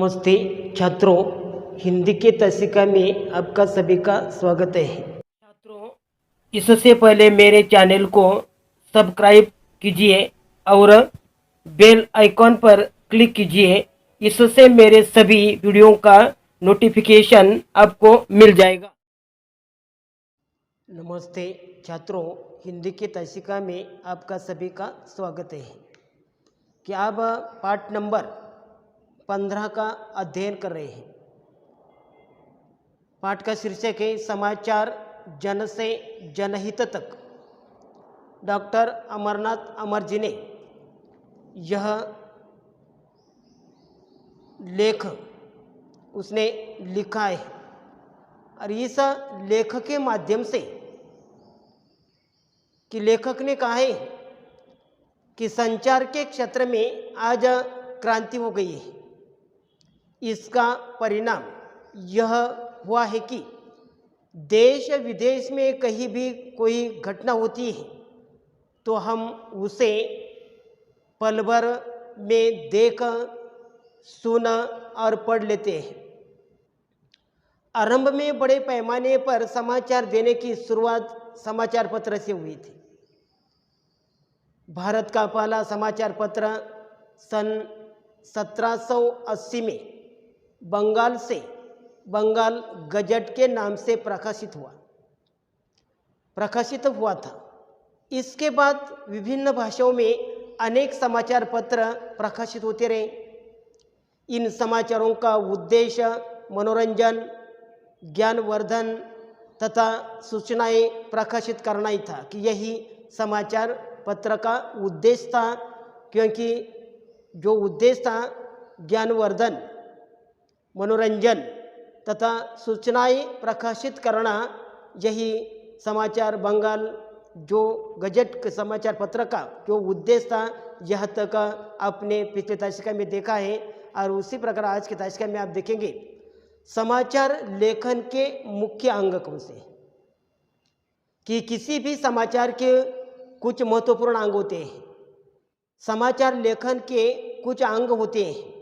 नमस्ते छात्रों, हिंदी के तसिका में आपका सभी का स्वागत है। छात्रों, इससे पहले मेरे चैनल को सब्सक्राइब कीजिए और बेल आइकॉन पर क्लिक कीजिए। इससे मेरे सभी वीडियो का नोटिफिकेशन आपको मिल जाएगा। नमस्ते छात्रों, हिंदी के तसिका में आपका सभी का स्वागत है। कि आप पाठ नंबर 15 का अध्ययन कर रहे हैं। पाठ का शीर्षक है समाचार जन से जनहित तक। डॉक्टर अमरनाथ अमर जी ने यह लेख उसने लिखा है और इस लेख के माध्यम से कि लेखक ने कहा है कि संचार के क्षेत्र में आज क्रांति हो गई है। इसका परिणाम यह हुआ है कि देश विदेश में कहीं भी कोई घटना होती है तो हम उसे पल भर में देख, सुन और पढ़ लेते हैं। आरंभ में बड़े पैमाने पर समाचार देने की शुरुआत समाचार पत्र से हुई थी। भारत का पहला समाचार पत्र सन 1780 में बंगाल से बंगाल गजट के नाम से प्रकाशित हुआ था। इसके बाद विभिन्न भाषाओं में अनेक समाचार पत्र प्रकाशित होते रहे। इन समाचारों का उद्देश्य मनोरंजन, ज्ञानवर्धन तथा सूचनाएं प्रकाशित करना ही था कि यही समाचार पत्र का उद्देश्य था, क्योंकि जो उद्देश्य था ज्ञानवर्धन, मनोरंजन तथा सूचनाएं प्रकाशित करना, यही समाचार बंगाल जो गजट के समाचार पत्र का जो उद्देश्य था, यह तक आपने पिछले तासिका में देखा है। और उसी प्रकार आज के तासिका में आप देखेंगे समाचार लेखन के मुख्य अंग कौन से, कि किसी भी समाचार के कुछ महत्वपूर्ण अंग होते हैं। समाचार लेखन के कुछ अंग होते हैं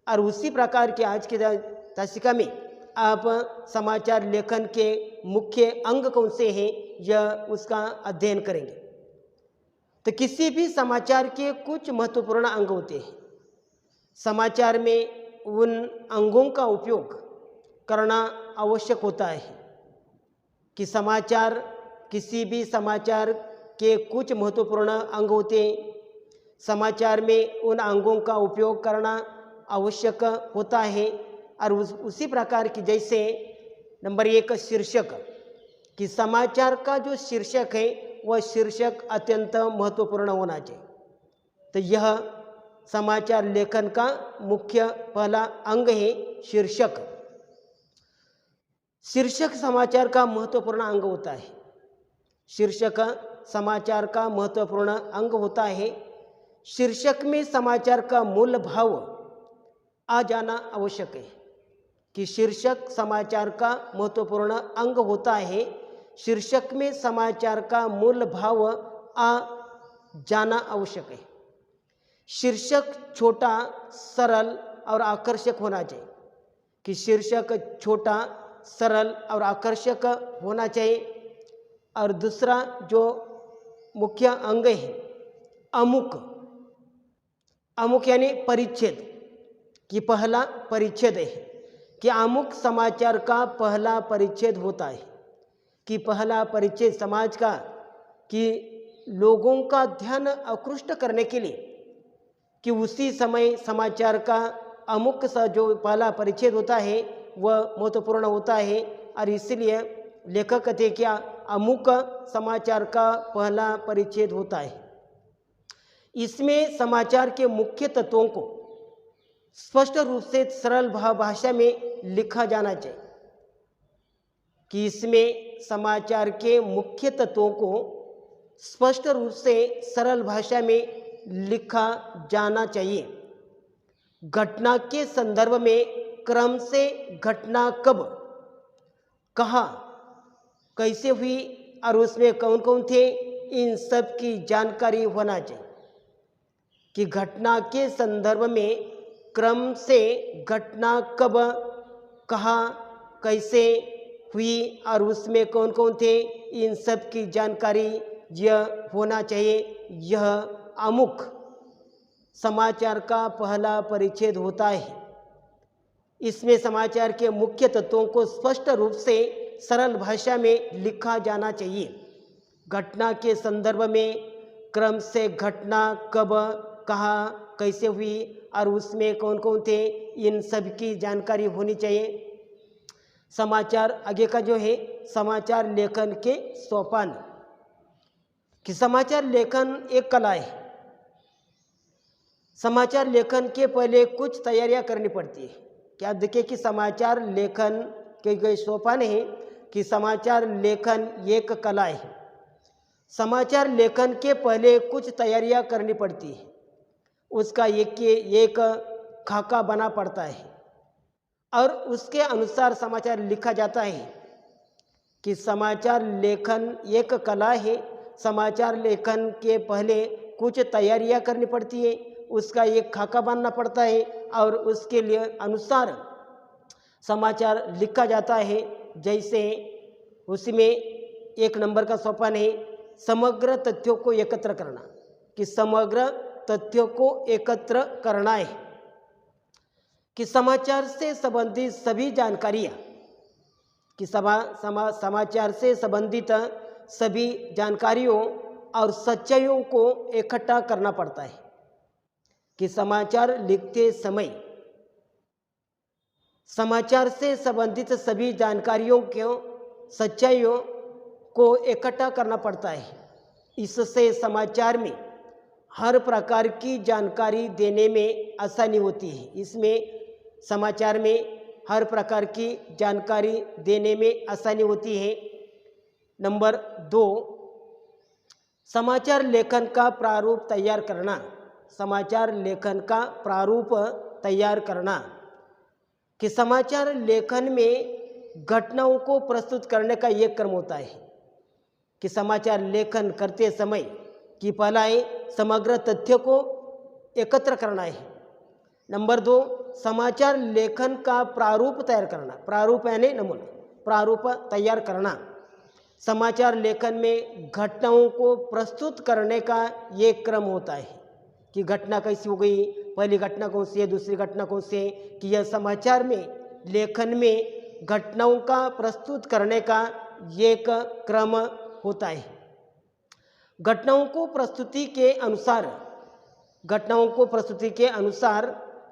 और उसी प्रकार के आज के तासिका में आप समाचार लेखन के मुख्य अंग कौन से हैं यह उसका अध्ययन करेंगे। तो किसी भी समाचार के कुछ महत्वपूर्ण अंग होते हैं। समाचार में उन अंगों का उपयोग करना आवश्यक होता है कि समाचार, किसी भी समाचार के कुछ महत्वपूर्ण अंग होते हैं। समाचार में उन अंगों का उपयोग करना आवश्यक होता है और उसी प्रकार की जैसे नंबर 1 शीर्षक, कि समाचार का जो शीर्षक है वह शीर्षक अत्यंत महत्वपूर्ण होना चाहिए। तो यह समाचार लेखन का मुख्य पहला अंग है शीर्षक। शीर्षक समाचार का महत्वपूर्ण अंग होता है। शीर्षक समाचार का महत्वपूर्ण अंग होता है। शीर्षक में समाचार का मूल भाव आ जाना आवश्यक है कि शीर्षक समाचार का महत्वपूर्ण अंग होता है। शीर्षक में समाचार का मूल भाव आ जाना आवश्यक है। शीर्षक छोटा, सरल और आकर्षक होना चाहिए, कि शीर्षक छोटा, सरल और आकर्षक होना चाहिए। और दूसरा जो मुख्य अंग है अमुक, अमुक यानी परिच्छेद, कि पहला परिच्छेद है, कि अमुक समाचार का पहला परिच्छेद होता है, कि पहला परिच्छेद समाज का, कि लोगों का ध्यान आकृष्ट करने के लिए, कि उसी समय समाचार का अमुक सा जो पहला परिच्छेद होता है वह महत्वपूर्ण होता है। और इसलिए लेखक कहते क्या अमुक समाचार का पहला परिच्छेद होता है। इसमें समाचार के मुख्य तत्वों को स्पष्ट रूप से सरल भाषा में लिखा जाना चाहिए, कि इसमें समाचार के मुख्य तत्वों को स्पष्ट रूप से सरल भाषा में लिखा जाना चाहिए। घटना के संदर्भ में क्रम से घटना कब, कहाँ, कैसे हुई और उसमें कौन कौन थे, इन सब की जानकारी होना चाहिए। कि घटना के संदर्भ में क्रम से घटना कब, कहाँ, कैसे हुई और उसमें कौन कौन थे, इन सब की जानकारी यह होना चाहिए। यह अमुक समाचार का पहला परिच्छेद होता है। इसमें समाचार के मुख्य तत्वों को स्पष्ट रूप से सरल भाषा में लिखा जाना चाहिए। घटना के संदर्भ में क्रम से घटना कब, कहाँ, कैसे हुई और उसमें कौन कौन थे, इन सब की जानकारी होनी चाहिए। समाचार आगे का जो है समाचार लेखन के सोपान, कि समाचार लेखन एक कला है। समाचार लेखन के पहले कुछ तैयारियां करनी पड़ती है। क्या देखिए कि समाचार लेखन के जो सोपान है कि समाचार लेखन एक कला है। समाचार लेखन के पहले कुछ तैयारियां करनी पड़ती है। उसका एक खाका बना पड़ता है और उसके अनुसार समाचार लिखा जाता है। कि समाचार लेखन एक कला है। समाचार लेखन के पहले कुछ तैयारियां करनी पड़ती है, उसका एक खाका बनना पड़ता है और उसके लिए अनुसार समाचार लिखा जाता है। जैसे उसमें एक नंबर का सोपान है समग्र तथ्यों को एकत्र करना, कि समग्र तथ्यों को एकत्र करना है। कि समाचार से संबंधित सभी जानकारियाँ, कि समाचार से संबंधित सभी जानकारियों और सच्चाइयों को इकट्ठा करना पड़ता है। कि समाचार लिखते समय समाचार से संबंधित सभी जानकारियों को, सच्चाइयों को इकट्ठा करना पड़ता है। इससे समाचार में हर प्रकार की जानकारी देने में आसानी होती है। इसमें समाचार में हर प्रकार की जानकारी देने में आसानी होती है। नंबर 2, समाचार लेखन का प्रारूप तैयार करना। समाचार लेखन का प्रारूप तैयार करना, कि समाचार लेखन में घटनाओं को प्रस्तुत करने का एक क्रम होता है। कि समाचार लेखन करते समय कि पहला है समग्र तथ्य को एकत्र करना है। नंबर 2, समाचार लेखन का प्रारूप तैयार करना। प्रारूप यानी नमूना, प्रारूप तैयार करना। समाचार लेखन में घटनाओं को प्रस्तुत करने का ये क्रम होता है। कि घटना कैसी हो गई, पहली घटना कौन सी है, दूसरी घटना कौन सी है। कि यह समाचार में लेखन में घटनाओं का प्रस्तुत करने का एक क्रम होता है। घटनाओं को प्रस्तुति के अनुसार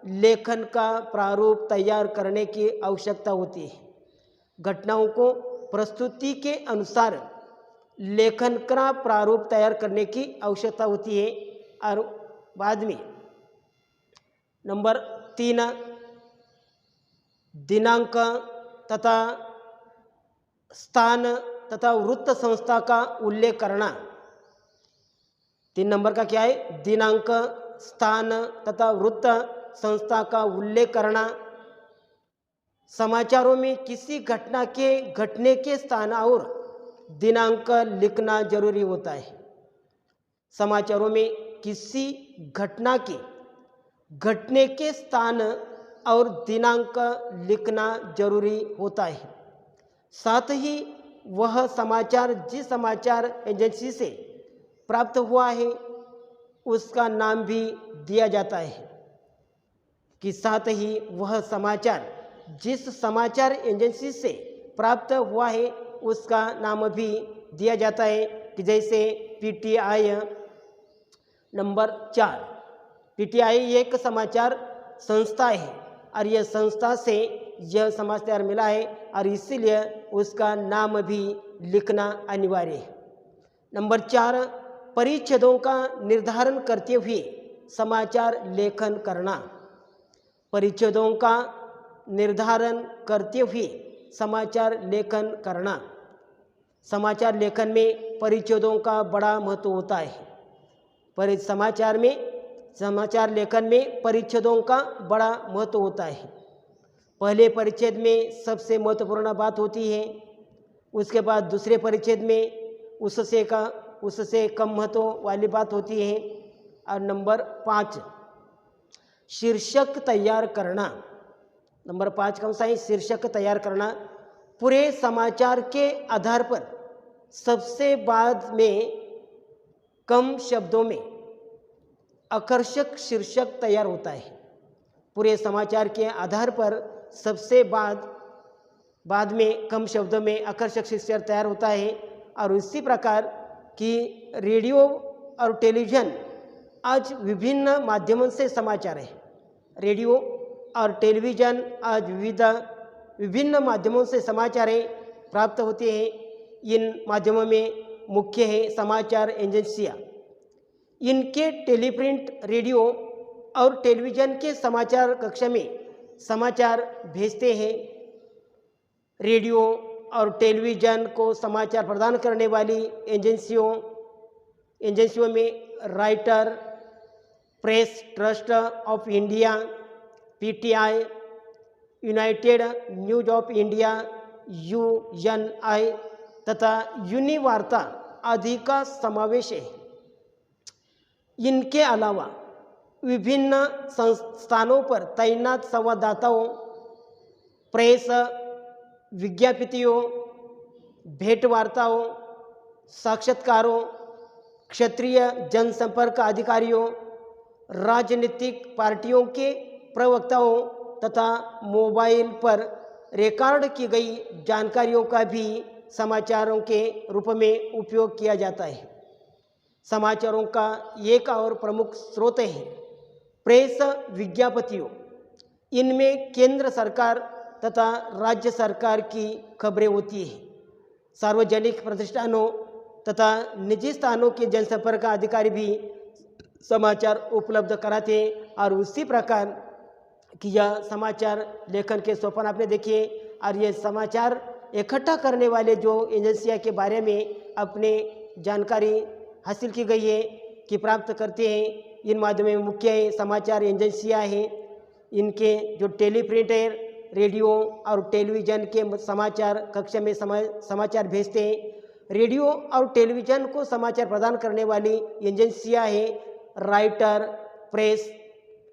लेखन का प्रारूप तैयार करने की आवश्यकता होती है। घटनाओं को प्रस्तुति के अनुसार लेखन का प्रारूप तैयार करने की आवश्यकता होती है। और बाद में नंबर 3, दिनांक तथा स्थान तथा वृत्त संस्था का उल्लेख करना। 3 नंबर का क्या है, दिनांक, स्थान तथा वृत्त संस्था का उल्लेख करना। समाचारों में किसी घटना के घटने के स्थान और दिनांक लिखना जरूरी होता है। समाचारों में किसी घटना के घटने के स्थान और दिनांक लिखना जरूरी होता है। साथ ही वह समाचार जिस समाचार एजेंसी से प्राप्त हुआ है उसका नाम भी दिया जाता है। कि साथ ही वह समाचार जिस समाचार एजेंसी से प्राप्त हुआ है उसका नाम भी दिया जाता है। कि जैसे पीटीआई। नंबर 4, पीटीआई एक समाचार संस्था है और यह संस्था से यह समाचार मिला है और इसीलिए उसका नाम भी लिखना अनिवार्य है। नंबर 4, परिच्छेदों का निर्धारण करते हुए समाचार लेखन करना। परिच्छेदों का निर्धारण करते हुए समाचार लेखन करना। समाचार लेखन में परिच्छेदों का बड़ा महत्व होता है। पर समाचार लेखन में परिच्छेदों का बड़ा महत्व होता है। पहले परिच्छेद में सबसे महत्वपूर्ण बात होती है, उसके बाद दूसरे परिच्छेद में उससे कम महत्व वाली बात होती है और नंबर 5 शीर्षक तैयार करना। नंबर 5 कौन सा है? शीर्षक तैयार करना। पूरे समाचार के आधार पर सबसे बाद में कम शब्दों में आकर्षक शीर्षक तैयार होता है। पूरे समाचार के आधार पर सबसे बाद में कम शब्दों में आकर्षक शीर्षक तैयार होता है। और इसी प्रकार कि रेडियो और टेलीविज़न आज विभिन्न माध्यमों से समाचार है। रेडियो और टेलीविज़न आज विभिन्न माध्यमों से समाचारें प्राप्त होते हैं। इन माध्यमों में मुख्य है समाचार एजेंसियाँ। इनके टेलीप्रिंट, रेडियो और टेलीविज़न के समाचार कक्ष में समाचार भेजते हैं। रेडियो और टेलीविज़न को समाचार प्रदान करने वाली एजेंसियों में writer, press trust of India, PTI, United news of India, Uni तथा यूनिवार्ता आदि का समावेश है। इनके अलावा विभिन्न संस्थानों पर तैनात संवाददाताओं, प्रेस विज्ञापितियों, भेंटवार्ताओं, साक्षात्कारों, क्षेत्रीय जनसंपर्क अधिकारियों, राजनीतिक पार्टियों के प्रवक्ताओं तथा मोबाइल पर रिकॉर्ड की गई जानकारियों का भी समाचारों के रूप में उपयोग किया जाता है। समाचारों का एक और प्रमुख स्रोत है प्रेस विज्ञापतियों। इनमें केंद्र सरकार तथा राज्य सरकार की खबरें होती है। सार्वजनिक प्रतिष्ठानों तथा निजी स्थानों के जनसंपर्क अधिकारी भी समाचार उपलब्ध कराते हैं। और उसी प्रकार कि यह समाचार लेखन के सोपान आपने देखिए। और ये समाचार इकट्ठा करने वाले जो एजेंसियां के बारे में अपने जानकारी हासिल की गई है कि प्राप्त करते हैं, इन माध्यमों में मुख्य समाचार एजेंसियां हैं। इनके जो टेलीप्रिंट है, रेडियो और टेलीविज़न के समाचार कक्ष में समाचार भेजते हैं। रेडियो और टेलीविज़न को समाचार प्रदान करने वाली एजेंसियां हैं writer, press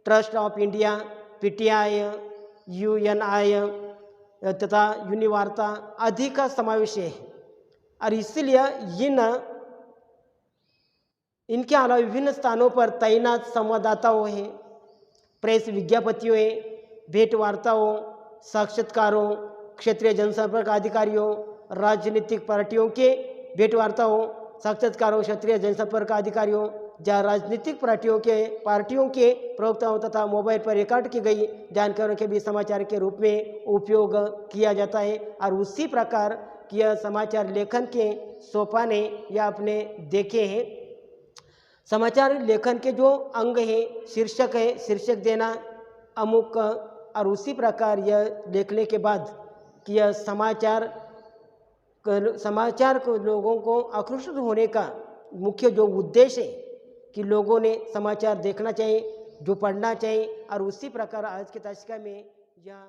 trust of India, PTI, Uni तथा यूनिवार्ता आदि का समावेश है। और इसलिए इनके अलावा विभिन्न स्थानों पर तैनात संवाददाताओं हैं, प्रेस विज्ञापतियों हैं, भेंटवार्ताओं, साक्षात्कारों, क्षेत्रीय जनसंपर्क अधिकारियों, राजनीतिक पार्टियों के भेंटवार्ताओं, साक्षात्कारों, क्षेत्रीय जनसंपर्क अधिकारियों, जहाँ राजनीतिक पार्टियों के प्रवक्ताओं तथा मोबाइल पर रिकॉर्ड की गई जानकारियों के भी समाचार के रूप में उपयोग किया जाता है। और उसी प्रकार कि यह समाचार लेखन के सोपान है, यह आपने देखे हैं। समाचार लेखन के जो अंग है, शीर्षक है, शीर्षक देना अमुक। और उसी प्रकार यह लिखने के बाद कि यह समाचार को लोगों को आकृष्ट होने का मुख्य जो उद्देश्य है कि लोगों ने समाचार देखना चाहिए, जो पढ़ना चाहिए। और उसी प्रकार आज की तासिका में यह